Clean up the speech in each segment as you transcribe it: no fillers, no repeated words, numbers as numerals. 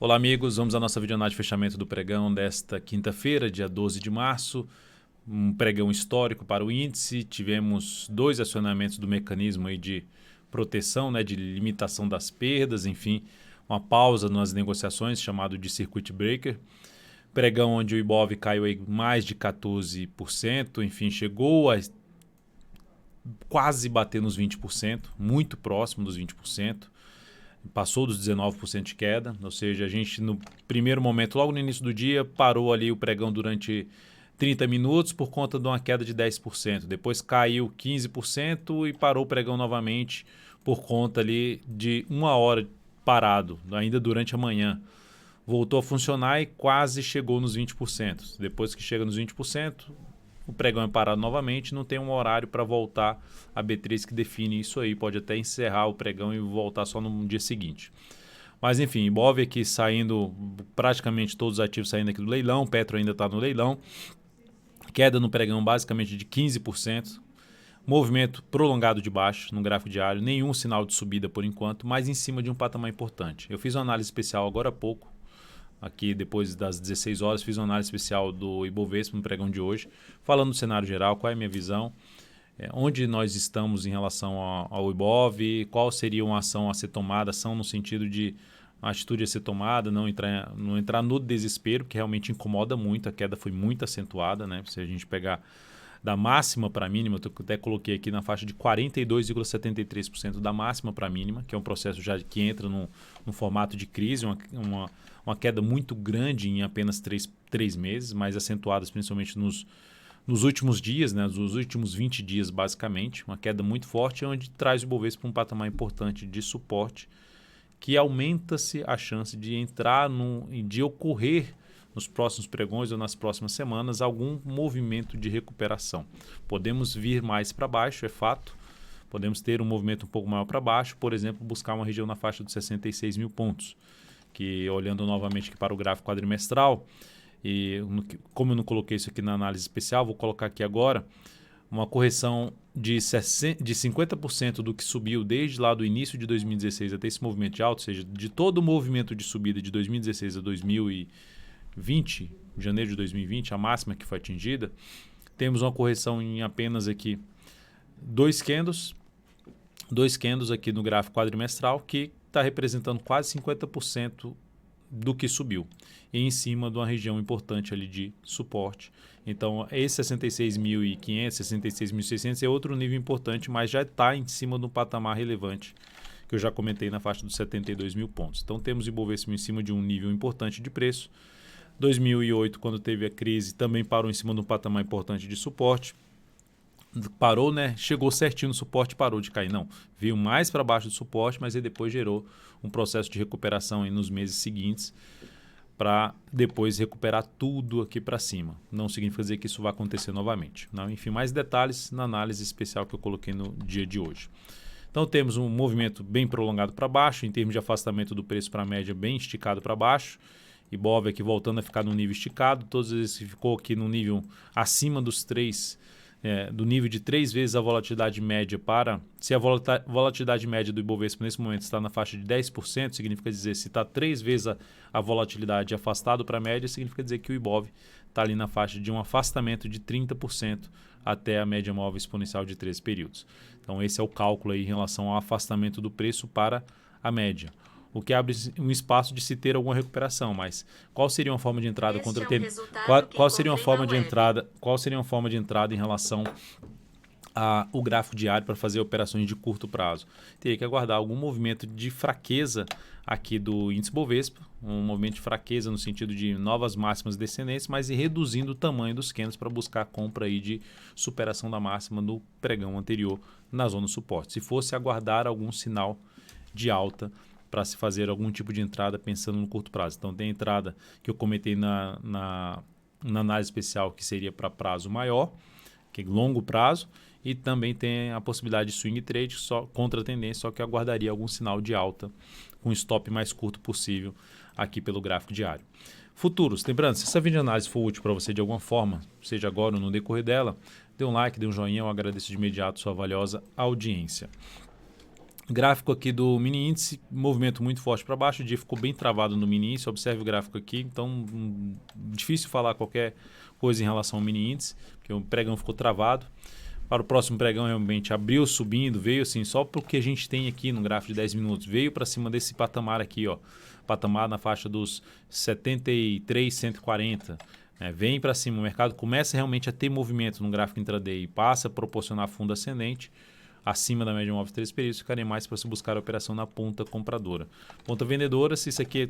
Olá, amigos. Vamos à nossa videoanálise de fechamento do pregão desta quinta-feira, dia 12 de março. Um pregão histórico para o índice. Tivemos dois acionamentos do mecanismo aí de proteção, de limitação das perdas, enfim, uma pausa nas negociações, chamado de circuit breaker. Pregão onde o Ibov caiu aí mais de 14%, enfim, chegou a quase bater nos 20%, muito próximo dos 20%. Passou dos 19% de queda, ou seja, a gente no primeiro momento, logo no início do dia, parou ali o pregão durante 30 minutos por conta de uma queda de 10%. Depois caiu 15% e parou o pregão novamente por conta ali de uma hora parado, ainda durante a manhã. Voltou a funcionar e quase chegou nos 20%. Depois que chega nos 20%, o pregão é parado novamente, não tem um horário para voltar. A B3 que define isso aí, pode até encerrar o pregão e voltar só no dia seguinte. Mas enfim, Ibov aqui saindo, praticamente todos os ativos saindo aqui do leilão, Petro ainda está no leilão, queda no pregão basicamente de 15%, movimento prolongado de baixo no gráfico diário, nenhum sinal de subida por enquanto, mas em cima de um patamar importante. Eu fiz uma análise especial agora há pouco, aqui depois das 16 horas, fiz uma análise especial do Ibovespa no pregão de hoje, falando do cenário geral, qual é a minha visão, onde nós estamos em relação ao Ibov, qual seria uma ação a ser tomada, ação no sentido de uma atitude a ser tomada, não entrar no desespero, que realmente incomoda muito, a queda foi muito acentuada, se a gente pegar da máxima para a mínima, eu até coloquei aqui na faixa de 42,73% da máxima para a mínima, que é um processo já que entra no formato de crise, uma queda muito grande em apenas 3 meses, mais acentuadas principalmente nos últimos dias, nos últimos 20 dias basicamente, uma queda muito forte, onde traz o Ibovespa para um patamar importante de suporte, que aumenta-se a chance de entrar, de ocorrer nos próximos pregões ou nas próximas semanas algum movimento de recuperação. Podemos vir mais para baixo, é fato, podemos ter um movimento um pouco maior para baixo, por exemplo, buscar uma região na faixa dos 66 mil pontos, que olhando novamente aqui para o gráfico quadrimestral, e como eu não coloquei isso aqui na análise especial, vou colocar aqui agora, uma correção de 50% do que subiu desde lá do início de 2016 até esse movimento de alta, ou seja, de todo o movimento de subida de 2016 a 2020, janeiro de 2020, a máxima que foi atingida, temos uma correção em apenas aqui dois candles aqui no gráfico quadrimestral, que está representando quase 50% do que subiu, e em cima de uma região importante ali de suporte. Então, esse 66.500, 66.600 é outro nível importante, mas já está em cima de um patamar relevante, que eu já comentei na faixa dos 72 mil pontos. Então, temos Ibovespa em cima de um nível importante de preço. 2008, quando teve a crise, também parou em cima de um patamar importante de suporte. Parou, chegou certinho no suporte, parou de cair. Não, veio mais para baixo do suporte, mas aí depois gerou um processo de recuperação aí nos meses seguintes para depois recuperar tudo aqui para cima. Não significa dizer que isso vai acontecer novamente. Não, enfim, mais detalhes na análise especial que eu coloquei no dia de hoje. Então temos um movimento bem prolongado para baixo, em termos de afastamento do preço para a média bem esticado para baixo. Ibov aqui voltando a ficar no nível esticado, todas as vezes ficou aqui no nível acima dos 3, do nível de 3 vezes a volatilidade média se a volatilidade média do Ibovespa nesse momento está na faixa de 10%, significa dizer, se está 3 vezes a volatilidade afastado para a média, significa dizer que o Ibov está ali na faixa de um afastamento de 30% até a média móvel exponencial de 13 períodos. Então esse é o cálculo aí em relação ao afastamento do preço para a média, o que abre um espaço de se ter alguma recuperação, mas qual seria uma forma de entrada contra qual seria uma forma de entrada em relação ao gráfico diário para fazer operações de curto prazo? Teria que aguardar algum movimento de fraqueza aqui do índice Bovespa, um movimento de fraqueza no sentido de novas máximas descendentes, mas ir reduzindo o tamanho dos candles para buscar a compra aí de superação da máxima no pregão anterior na zona de suporte. Se fosse aguardar algum sinal de alta para se fazer algum tipo de entrada pensando no curto prazo. Então tem a entrada que eu comentei na análise especial, que seria para prazo maior, que é longo prazo, e também tem a possibilidade de swing trade só contra a tendência, só que eu aguardaria algum sinal de alta com stop mais curto possível aqui pelo gráfico diário. Futuros, lembrando, se essa videoanálise for útil para você de alguma forma, seja agora ou no decorrer dela, dê um like, dê um joinha, eu agradeço de imediato sua valiosa audiência. Gráfico aqui do mini índice, movimento muito forte para baixo, o dia ficou bem travado no mini índice, observe o gráfico aqui, então difícil falar qualquer coisa em relação ao mini índice, porque o pregão ficou travado. Para o próximo pregão realmente abriu subindo, veio assim, só porque a gente tem aqui no gráfico de 10 minutos, veio para cima desse patamar aqui, ó, patamar na faixa dos 73, 140, vem para cima, o mercado começa realmente a ter movimento no gráfico intraday e passa a proporcionar fundo ascendente, acima da média móvel de 3 períodos, ficaria mais para se buscar a operação na ponta compradora. Ponta vendedora, se isso aqui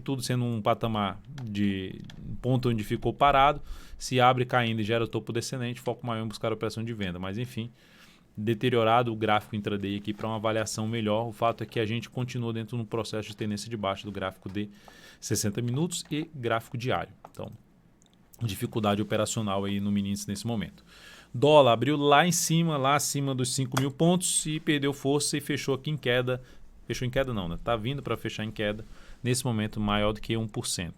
tudo sendo um patamar de ponto onde ficou parado, se abre caindo e gera topo descendente, foco maior em buscar a operação de venda. Mas enfim, deteriorado o gráfico intraday aqui para uma avaliação melhor. O fato é que a gente continua dentro de um processo de tendência de baixa do gráfico de 60 minutos e gráfico diário. Então, dificuldade operacional aí no mini índice nesse momento. Dólar abriu lá em cima, lá acima dos 5.000 pontos e perdeu força e fechou aqui em queda. Fechou em queda não, né? Está vindo para fechar em queda, nesse momento maior do que 1%.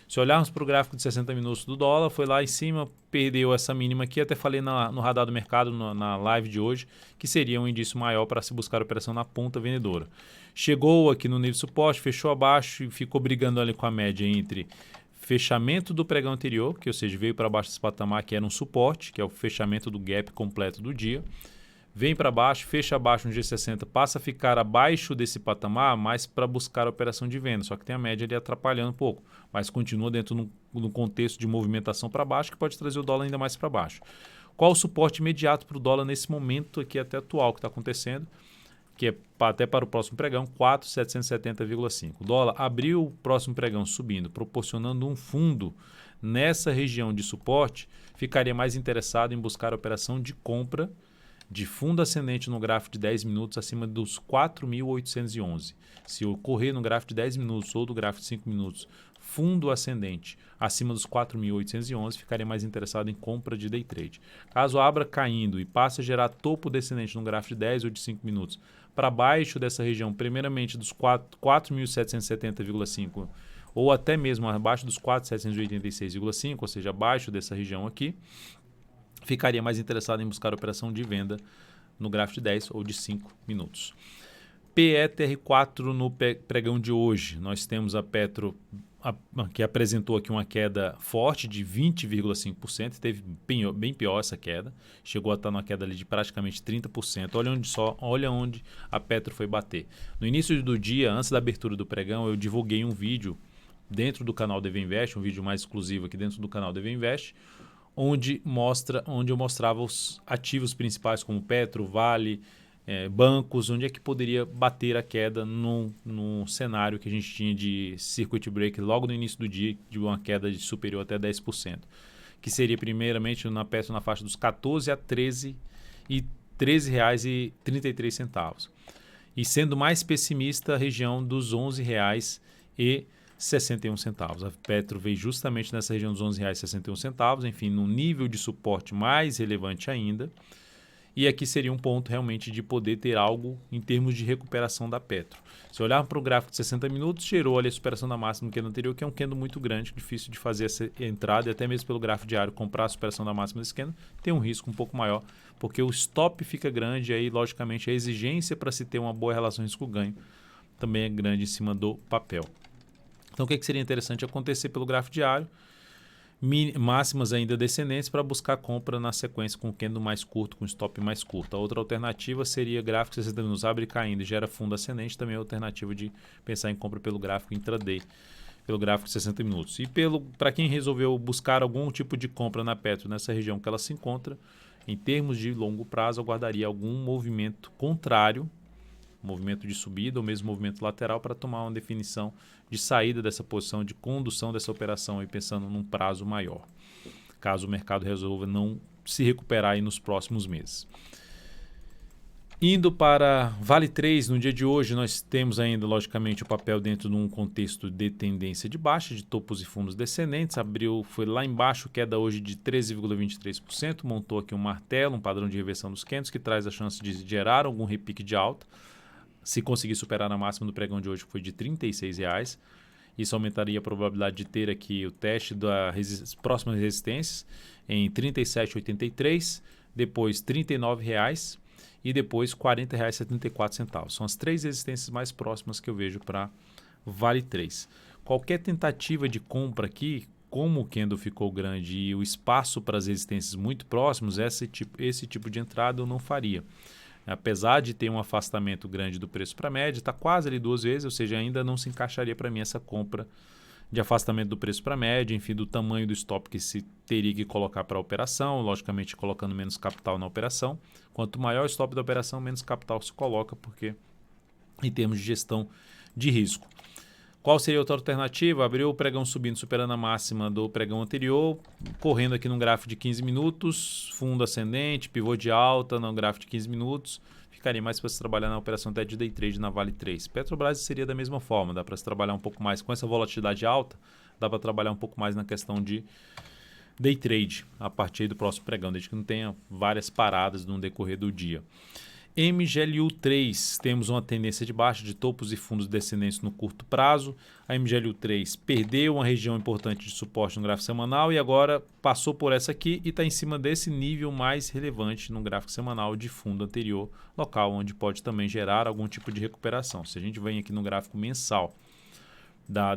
Se olharmos para o gráfico de 60 minutos do dólar, foi lá em cima, perdeu essa mínima aqui, até falei no radar do mercado, na live de hoje, que seria um indício maior para se buscar operação na ponta vendedora. Chegou aqui no nível de suporte, fechou abaixo e ficou brigando ali com a média entre fechamento do pregão anterior, que ou seja, veio para baixo desse patamar que era um suporte, que é o fechamento do gap completo do dia, vem para baixo, fecha abaixo no G60, passa a ficar abaixo desse patamar, mais para buscar a operação de venda, só que tem a média ali atrapalhando um pouco, mas continua dentro no contexto de movimentação para baixo, que pode trazer o dólar ainda mais para baixo. Qual o suporte imediato para o dólar nesse momento aqui até atual que está acontecendo? Que é até para o próximo pregão, 4.770,5. O dólar abriu o próximo pregão subindo, proporcionando um fundo nessa região de suporte, ficaria mais interessado em buscar a operação de compra de fundo ascendente no gráfico de 10 minutos acima dos 4.811. Se ocorrer no gráfico de 10 minutos ou do gráfico de 5 minutos, fundo ascendente acima dos 4.811, ficaria mais interessado em compra de day trade. Caso abra caindo e passe a gerar topo descendente no gráfico de 10 ou de 5 minutos, para baixo dessa região, primeiramente dos 4.770,5 ou até mesmo abaixo dos 4.786,5, ou seja, abaixo dessa região aqui, ficaria mais interessado em buscar a operação de venda no gráfico de 10 ou de 5 minutos. PETR4 no pregão de hoje. Nós temos a Petro que apresentou aqui uma queda forte de 20,5%, teve bem pior essa queda, chegou a estar numa queda ali de praticamente 30%. Olha onde a Petro foi bater. No início do dia, antes da abertura do pregão, eu divulguei um vídeo dentro do canal DV Invest, um vídeo mais exclusivo aqui dentro do canal DV Invest, onde eu mostrava os ativos principais como Petro, Vale, bancos, onde é que poderia bater a queda no cenário que a gente tinha de circuit break logo no início do dia, de uma queda de superior até 10%, que seria primeiramente na Petro na faixa dos 14 a 13 e R$13,33. E sendo mais pessimista, a região dos R$11,61. A Petro veio justamente nessa região dos R$11,61, enfim, num nível de suporte mais relevante ainda. E aqui seria um ponto realmente de poder ter algo em termos de recuperação da Petro. Se olhar para o gráfico de 60 minutos, gerou ali a superação da máxima no candle anterior, que é um candle muito grande, difícil de fazer essa entrada, e até mesmo pelo gráfico diário comprar a superação da máxima desse candle, tem um risco um pouco maior, porque o stop fica grande, e aí logicamente a exigência para se ter uma boa relação risco-ganho também é grande em cima do papel. Então o que seria interessante acontecer pelo gráfico diário? Máximas ainda descendentes para buscar compra na sequência com o candle mais curto, com stop mais curto. A outra alternativa seria gráfico 60 minutos abre caindo e gera fundo ascendente, também é a alternativa de pensar em compra pelo gráfico intraday, pelo gráfico 60 minutos. E para quem resolveu buscar algum tipo de compra na Petro nessa região que ela se encontra, em termos de longo prazo, aguardaria algum movimento contrário, movimento de subida ou mesmo movimento lateral para tomar uma definição de saída dessa posição, de condução dessa operação e pensando num prazo maior, caso o mercado resolva não se recuperar aí nos próximos meses. Indo para Vale 3, no dia de hoje nós temos ainda logicamente o papel dentro de um contexto de tendência de baixa, de topos e fundos descendentes, foi lá embaixo, queda hoje de 13,23%, montou aqui um martelo, um padrão de reversão dos candles que traz a chance de gerar algum repique de alta. Se conseguir superar a máxima do pregão de hoje, que foi de R$36, isso aumentaria a probabilidade de ter aqui o teste das próximas resistências em R$37,83, depois R$39 e depois R$ 40,74. São as 3 resistências mais próximas que eu vejo para Vale 3. Qualquer tentativa de compra aqui, como o candle ficou grande e o espaço para as resistências muito próximos, esse tipo de entrada eu não faria. Apesar de ter um afastamento grande do preço para a média, está quase ali 2 vezes, ou seja, ainda não se encaixaria para mim essa compra de afastamento do preço para a média, enfim, do tamanho do stop que se teria que colocar para a operação, logicamente colocando menos capital na operação. Quanto maior o stop da operação, menos capital se coloca, porque em termos de gestão de risco. Qual seria outra alternativa? Abriu o pregão subindo, superando a máxima do pregão anterior, correndo aqui num gráfico de 15 minutos, fundo ascendente, pivô de alta no gráfico de 15 minutos. Ficaria mais para se trabalhar na operação até de day trade na Vale 3. Petrobras seria da mesma forma, dá para se trabalhar um pouco mais com essa volatilidade alta, dá para trabalhar um pouco mais na questão de day trade a partir do próximo pregão, desde que não tenha várias paradas no decorrer do dia. MGLU3, temos uma tendência de baixa de topos e fundos descendentes no curto prazo. A MGLU3 perdeu uma região importante de suporte no gráfico semanal e agora passou por essa aqui e está em cima desse nível mais relevante no gráfico semanal de fundo anterior, local onde pode também gerar algum tipo de recuperação. Se a gente vem aqui no gráfico mensal,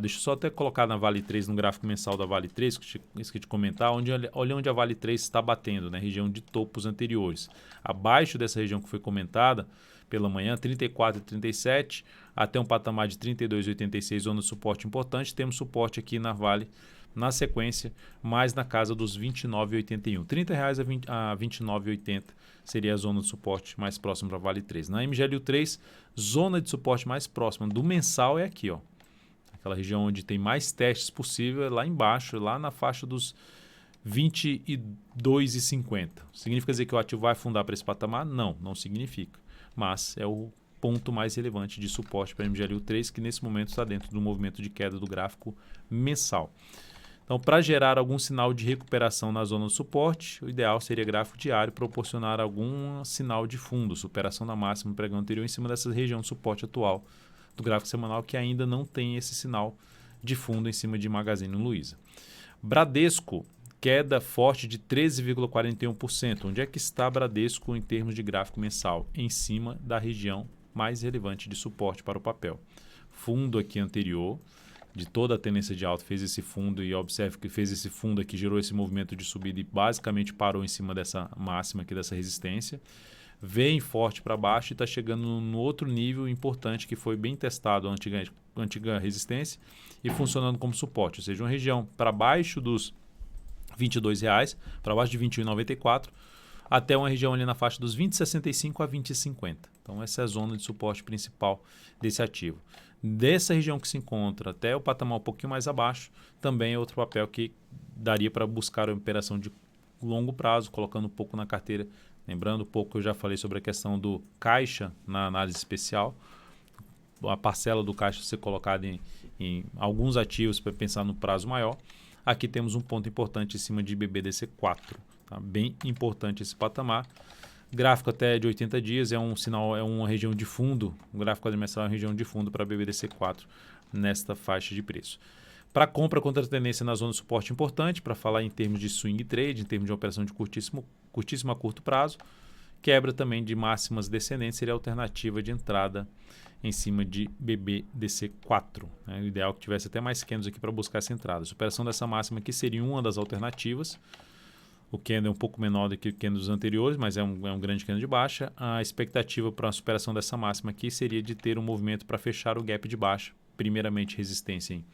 deixa eu só até colocar na Vale 3, no gráfico mensal da Vale 3, que esqueci de comentar, olha onde a Vale 3 está batendo, né? Região de topos anteriores. Abaixo dessa região que foi comentada pela manhã, 34,37 até um patamar de 32,86, zona de suporte importante. Temos suporte aqui na Vale, na sequência, mais na casa dos 29,81. R$ 30 a 29,80 seria a zona de suporte mais próxima para a Vale 3. Na MGLU3, zona de suporte mais próxima do mensal é aqui, ó. Aquela região onde tem mais testes possível é lá embaixo, lá na faixa dos 22,50. Significa dizer que o ativo vai afundar para esse patamar? Não, não significa. Mas é o ponto mais relevante de suporte para a MGLU3, que nesse momento está dentro do movimento de queda do gráfico mensal. Então, para gerar algum sinal de recuperação na zona do suporte, o ideal seria gráfico diário proporcionar algum sinal de fundo, superação da máxima do pregão anterior em cima dessa região de suporte atual do gráfico semanal, que ainda não tem esse sinal de fundo em cima de Magazine Luiza. Bradesco, queda forte de 13,41%. Onde é que está Bradesco em termos de gráfico mensal? Em cima da região mais relevante de suporte para o papel. Fundo aqui anterior, de toda a tendência de alta, fez esse fundo e observe que fez esse fundo aqui, gerou esse movimento de subida e basicamente parou em cima dessa máxima aqui, dessa resistência. Vem forte para baixo e está chegando no outro nível importante que foi bem testado, a antiga resistência, e funcionando como suporte, ou seja, uma região para baixo dos R$ 22,00, para baixo de R$ 21,94, até uma região ali na faixa dos 20,65 a 20,50. Então essa é a zona de suporte principal desse ativo. Dessa região que se encontra até o patamar um pouquinho mais abaixo, também é outro papel que daria para buscar uma operação de longo prazo, colocando um pouco na carteira. Lembrando um pouco que eu já falei sobre a questão do caixa na análise especial. A parcela do caixa ser colocada em alguns ativos para pensar no prazo maior. Aqui temos um ponto importante em cima de BBDC4. Tá? Bem importante esse patamar. Gráfico até de 80 dias é um sinal, é uma região de fundo. O gráfico quadrimestral é uma região de fundo para BBDC4 nesta faixa de preço. Para compra contra a tendência na zona de suporte importante, para falar em termos de swing trade, em termos de operação de curtíssimo a curto prazo, quebra também de máximas descendentes seria a alternativa de entrada em cima de BBDC4. Né? O ideal é que tivesse até mais candles aqui para buscar essa entrada. A superação dessa máxima aqui seria uma das alternativas. O candle é um pouco menor do que o candle dos anteriores, mas é um grande candle de baixa. A expectativa para a superação dessa máxima aqui seria de ter um movimento para fechar o gap de baixa. Primeiramente, resistência em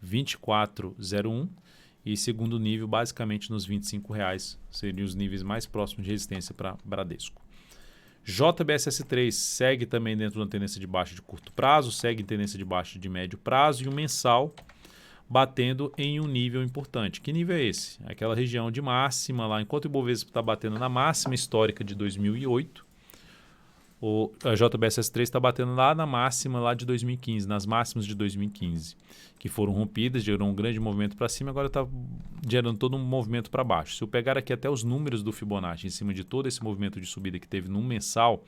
24,01 e segundo nível basicamente nos R$ 25,00, seriam os níveis mais próximos de resistência para Bradesco. JBSS3 segue também dentro de uma tendência de baixa de curto prazo, segue em tendência de baixa de médio prazo e o mensal batendo em um nível importante. Que nível é esse? Aquela região de máxima lá, enquanto o Ibovespa está batendo na máxima histórica de 2008, a JBSS3 está batendo lá na máxima lá de 2015, nas máximas de 2015, que foram rompidas, gerou um grande movimento para cima, agora está gerando todo um movimento para baixo. Se eu pegar aqui até os números do Fibonacci, em cima de todo esse movimento de subida que teve no mensal,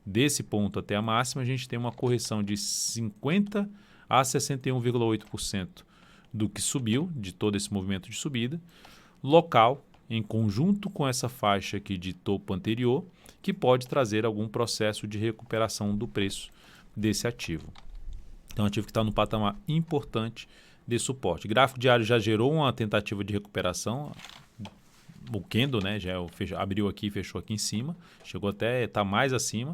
desse ponto até a máxima, a gente tem uma correção de 50% a 61,8% do que subiu, de todo esse movimento de subida. Local, em conjunto com essa faixa aqui de topo anterior, que pode trazer algum processo de recuperação do preço desse ativo. Então, ativo que está no patamar importante de suporte. Gráfico diário já gerou uma tentativa de recuperação. O candle, né, já abriu aqui e fechou aqui em cima, chegou até estar mais acima,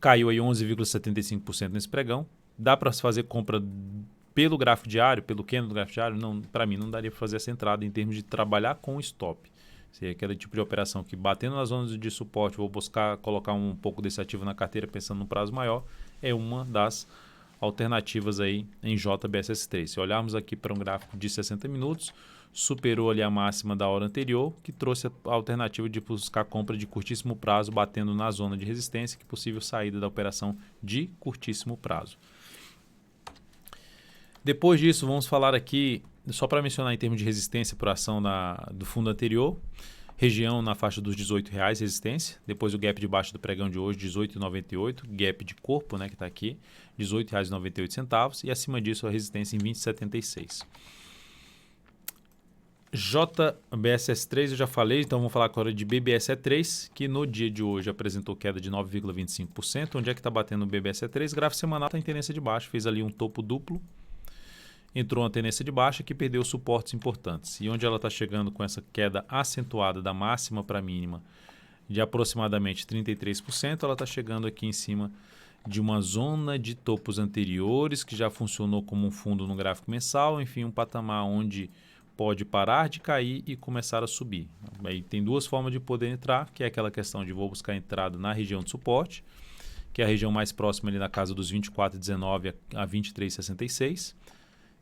caiu aí 11,75% nesse pregão. Dá para fazer compra pelo gráfico diário, pelo candle do gráfico diário? Não, para mim não daria para fazer essa entrada em termos de trabalhar com stop. Seria aquele tipo de operação que, batendo nas zonas de suporte, vou buscar colocar um pouco desse ativo na carteira pensando no prazo maior, é uma das alternativas aí em JBSS3. Se olharmos aqui para um gráfico de 60 minutos, superou ali a máxima da hora anterior, que trouxe a alternativa de buscar compra de curtíssimo prazo, batendo na zona de resistência, que possível saída da operação de curtíssimo prazo. Depois disso, vamos falar aqui, só para mencionar em termos de resistência por ação do fundo anterior, região na faixa dos R$18 resistência, depois o gap de baixo do pregão de hoje, R$18,98, gap de corpo, né, que está aqui, R$18,98, e acima disso a resistência em R$20,76. JBSS3 eu já falei, então vamos falar agora de BBSE3, que no dia de hoje apresentou queda de 9,25%. Onde é que está batendo o BBSE3? Gráfico semanal está em tendência de baixa, fez ali um topo duplo, entrou uma tendência de baixa que perdeu suportes importantes. E onde ela está chegando com essa queda acentuada da máxima para a mínima de aproximadamente 33%, ela está chegando aqui em cima de uma zona de topos anteriores que já funcionou como um fundo no gráfico mensal, enfim, um patamar onde pode parar de cair e começar a subir. Aí tem duas formas de poder entrar, que é aquela questão de vou buscar entrada na região de suporte, que é a região mais próxima ali na casa dos 24,19 a 23,66.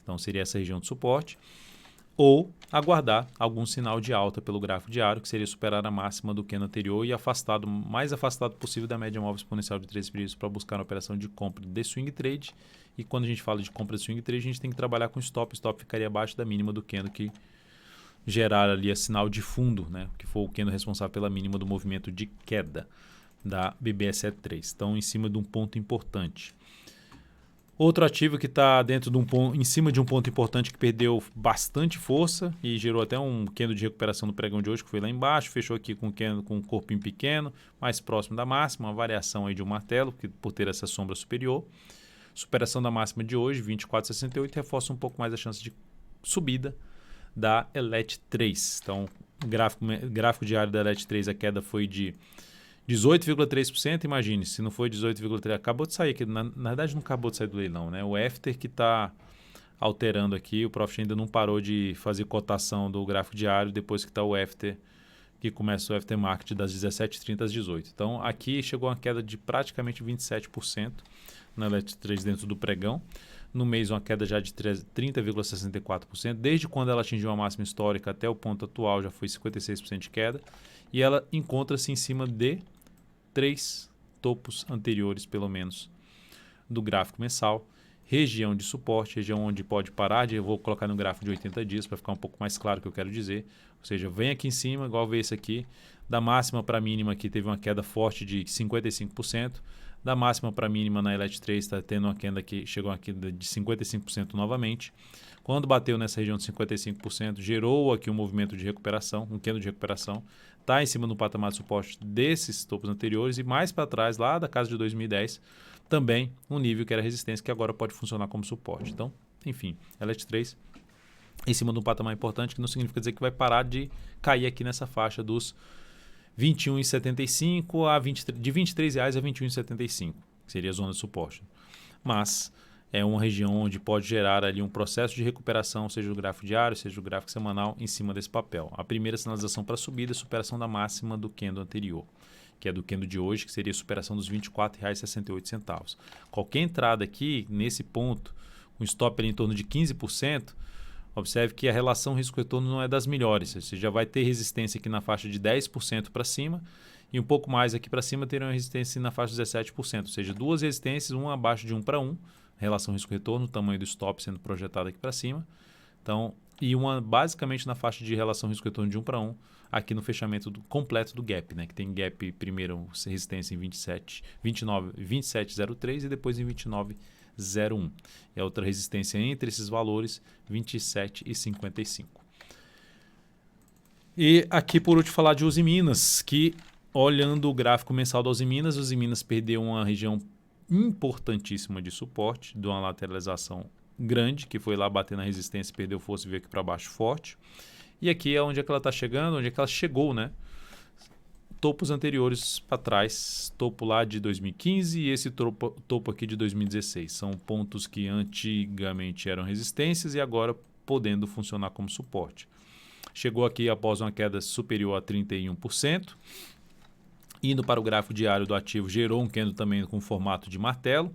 Então seria essa região de suporte. Ou aguardar algum sinal de alta pelo gráfico diário, que seria superar a máxima do candle anterior e mais afastado possível da média móvel exponencial de 13 períodos para buscar uma operação de compra de swing trade. E quando a gente fala de compra de swing trade, a gente tem que trabalhar com stop. Stop ficaria abaixo da mínima do candle que gerar ali a sinal de fundo, né? Que for o candle responsável pela mínima do movimento de queda da BBSE3. Então, em cima de um ponto importante. Outro ativo que está em cima de um ponto importante que perdeu bastante força e gerou até um candle de recuperação no pregão de hoje, que foi lá embaixo, fechou aqui com um corpinho pequeno, mais próximo da máxima, uma variação aí de um martelo, por ter essa sombra superior. Superação da máxima de hoje, 24,68, reforça um pouco mais a chance de subida da ELET3. Então, gráfico diário da ELET3, a queda foi de 18,3%, imagine, se não foi 18,3%, acabou de sair aqui, na verdade não acabou de sair do leilão, né? O after que está alterando aqui, o Profit ainda não parou de fazer cotação do gráfico diário depois que está o after, que começa o aftermarket das 17h30 às 18h. Então aqui chegou uma queda de praticamente 27% na ELET3 dentro do pregão. No mês uma queda já de 30,64%. Desde quando ela atingiu a máxima histórica até o ponto atual já foi 56% de queda. E ela encontra-se em cima de 3 topos anteriores, pelo menos, do gráfico mensal. Região de suporte, região onde pode parar, eu vou colocar no gráfico de 80 dias para ficar um pouco mais claro o que eu quero dizer. Ou seja, vem aqui em cima, igual ver esse aqui, da máxima para a mínima aqui teve uma queda forte de 55%, da máxima para a mínima na ELET3 está tendo uma queda que chegou aqui de 55% novamente. Quando bateu nessa região de 55%, gerou aqui um movimento de recuperação, um candle de recuperação, está em cima do patamar de suporte desses topos anteriores e mais para trás, lá da casa de 2010, também um nível que era resistência que agora pode funcionar como suporte. Então, enfim, ELET3 em cima de um patamar importante, que não significa dizer que vai parar de cair aqui nessa faixa dos 21,75 a 23, de R$23 a R$21,75, que seria a zona de suporte. Mas é uma região onde pode gerar ali um processo de recuperação, seja o gráfico diário, seja o gráfico semanal, em cima desse papel. A primeira sinalização para subida é a superação da máxima do candle anterior, que é do candle de hoje, que seria a superação dos R$24,68. Qualquer entrada aqui, nesse ponto, com stop ali em torno de 15%, observe que a relação risco-retorno não é das melhores. Você já vai ter resistência aqui na faixa de 10% para cima e um pouco mais aqui para cima terá uma resistência na faixa de 17%. Ou seja, duas resistências, uma abaixo de 1 para 1, relação risco-retorno, o tamanho do stop sendo projetado aqui para cima. Então, e uma basicamente na faixa de relação risco-retorno de 1 para 1, aqui no fechamento completo do gap, né? Que tem gap primeiro resistência em 27,03 e depois em 29,01. E a outra resistência entre esses valores, 27,55. E aqui por último falar de Usiminas, que olhando o gráfico mensal da Usiminas perdeu uma região importantíssima de suporte, de uma lateralização grande, que foi lá bater na resistência, perdeu força e veio aqui para baixo forte. E aqui é onde é que ela está chegando, onde é que ela chegou, né? Topos anteriores para trás, topo lá de 2015 e esse topo aqui de 2016. São pontos que antigamente eram resistências e agora podendo funcionar como suporte. Chegou aqui após uma queda superior a 31%. Indo para o gráfico diário do ativo, gerou um candle também com formato de martelo.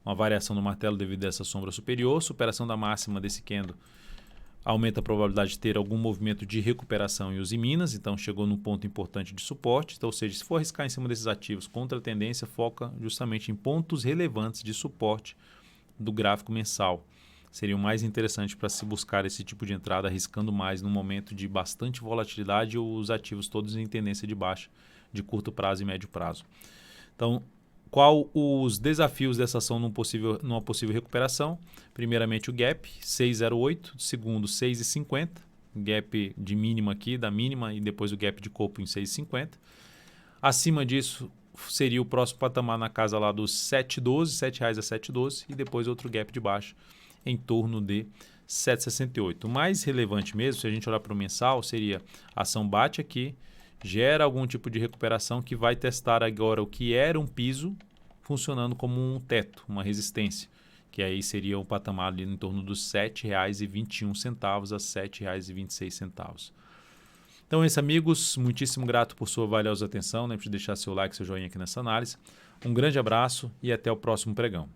Uma variação do martelo devido a essa sombra superior. Superação da máxima desse candle aumenta a probabilidade de ter algum movimento de recuperação em Usiminas, então chegou num ponto importante de suporte. Então, ou seja, se for arriscar em cima desses ativos contra a tendência, foca justamente em pontos relevantes de suporte do gráfico mensal. Seria o mais interessante para se buscar esse tipo de entrada, arriscando mais num momento de bastante volatilidade ou os ativos todos em tendência de baixa, de curto prazo e médio prazo. Então, qual os desafios dessa ação numa possível recuperação? Primeiramente o gap, 6,08. Segundo, 6,50. Gap de mínima aqui, da mínima, e depois o gap de corpo em 6,50. Acima disso, seria o próximo patamar na casa lá dos 7,12, R$ 7,00 a 7,12. E depois outro gap de baixo em torno de 7,68. O mais relevante mesmo, se a gente olhar para o mensal, seria a ação bate aqui, gera algum tipo de recuperação que vai testar agora o que era um piso funcionando como um teto, uma resistência, que aí seria o patamar ali em torno dos R$ 7,21 a R$ 7,26. Então é isso, amigos. Muitíssimo grato por sua valiosa atenção. Não é para deixar seu like, seu joinha aqui nessa análise. Um grande abraço e até o próximo pregão.